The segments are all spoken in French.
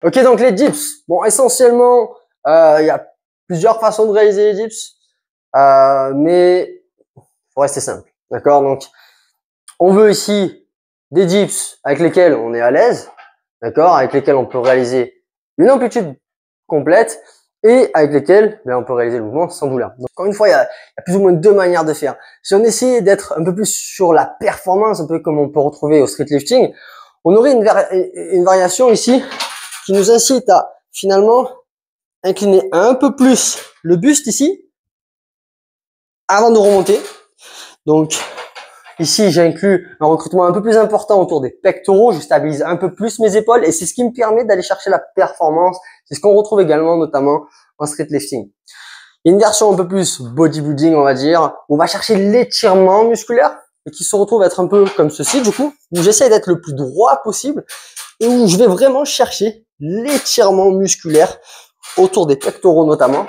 Ok, donc les dips. Bon, essentiellement, il y a plusieurs façons de réaliser les dips, mais faut rester simple. D'accord? Donc, on veut ici des dips avec lesquels on est à l'aise, d'accord? Avec lesquels on peut réaliser une amplitude complète et avec lesquels on peut réaliser le mouvement sans douleur. Donc, encore une fois, il y a plus ou moins deux manières de faire. Si on essayait d'être un peu plus sur la performance, un peu comme on peut retrouver au street lifting, on aurait une variation ici qui nous incite à finalement incliner un peu plus le buste ici avant de remonter. Donc ici, j'inclus un recrutement un peu plus important autour des pectoraux. Je stabilise un peu plus mes épaules et c'est ce qui me permet d'aller chercher la performance. C'est ce qu'on retrouve également notamment en street lifting. Il y a une version un peu plus bodybuilding, on va dire, où on va chercher l'étirement musculaire et qui se retrouve être un peu comme ceci du coup, où j'essaie d'être le plus droit possible et où je vais vraiment chercher l'étirement musculaire autour des pectoraux notamment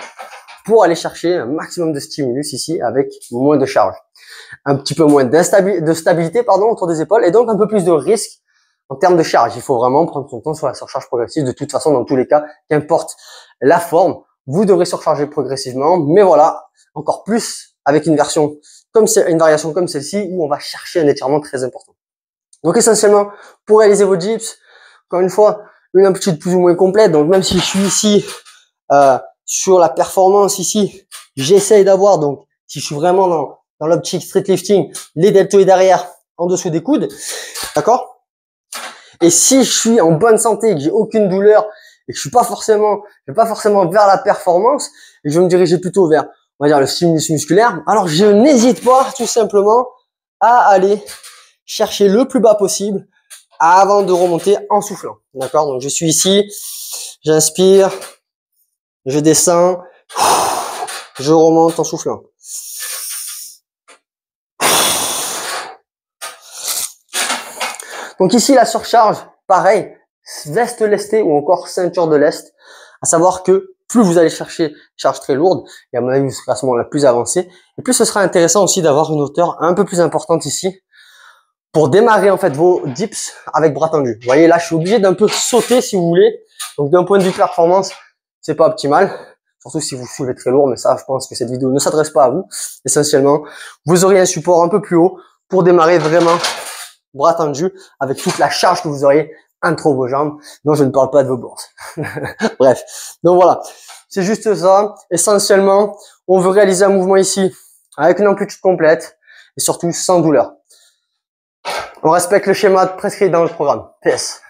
pour aller chercher un maximum de stimulus ici avec moins de charge. Un petit peu moins de stabilité autour des épaules et donc un peu plus de risque en termes de charge. Il faut vraiment prendre son temps sur la surcharge progressive. De toute façon, dans tous les cas, qu'importe la forme, vous devrez surcharger progressivement. Mais voilà, encore plus avec une variation comme celle-ci où on va chercher un étirement très important. Donc essentiellement, pour réaliser vos dips, encore une fois, une amplitude plus ou moins complète. Donc même si je suis ici sur la performance ici, j'essaye d'avoir, donc si je suis vraiment dans l'optique street lifting, les deltoïdes arrière en dessous des coudes, d'accord? Et si je suis en bonne santé, que j'ai aucune douleur et que je vais pas forcément vers la performance, et je vais me diriger plutôt vers, on va dire, le stimulus musculaire, alors je n'hésite pas tout simplement à aller chercher le plus bas possible avant de remonter en soufflant, d'accord? Donc je suis ici, j'inspire, je descends, je remonte en soufflant. Donc ici, la surcharge, pareil, veste lestée ou encore ceinture de lest, à savoir que plus vous allez chercher charge très lourde, et à mon avis, vous serez à ce moment-là plus avancé, et plus ce sera intéressant aussi d'avoir une hauteur un peu plus importante ici, pour démarrer en fait vos dips avec bras tendus. Vous voyez, là, je suis obligé d'un peu sauter si vous voulez, donc d'un point de vue performance, c'est pas optimal, surtout si vous soulevez très lourd, mais ça, je pense que cette vidéo ne s'adresse pas à vous. Essentiellement, vous auriez un support un peu plus haut pour démarrer vraiment bras tendus avec toute la charge que vous auriez entre vos jambes. Non, je ne parle pas de vos bourses. Bref. Donc voilà. C'est juste ça. Essentiellement, on veut réaliser un mouvement ici avec une amplitude complète et surtout sans douleur. On respecte le schéma prescrit dans le programme. PS.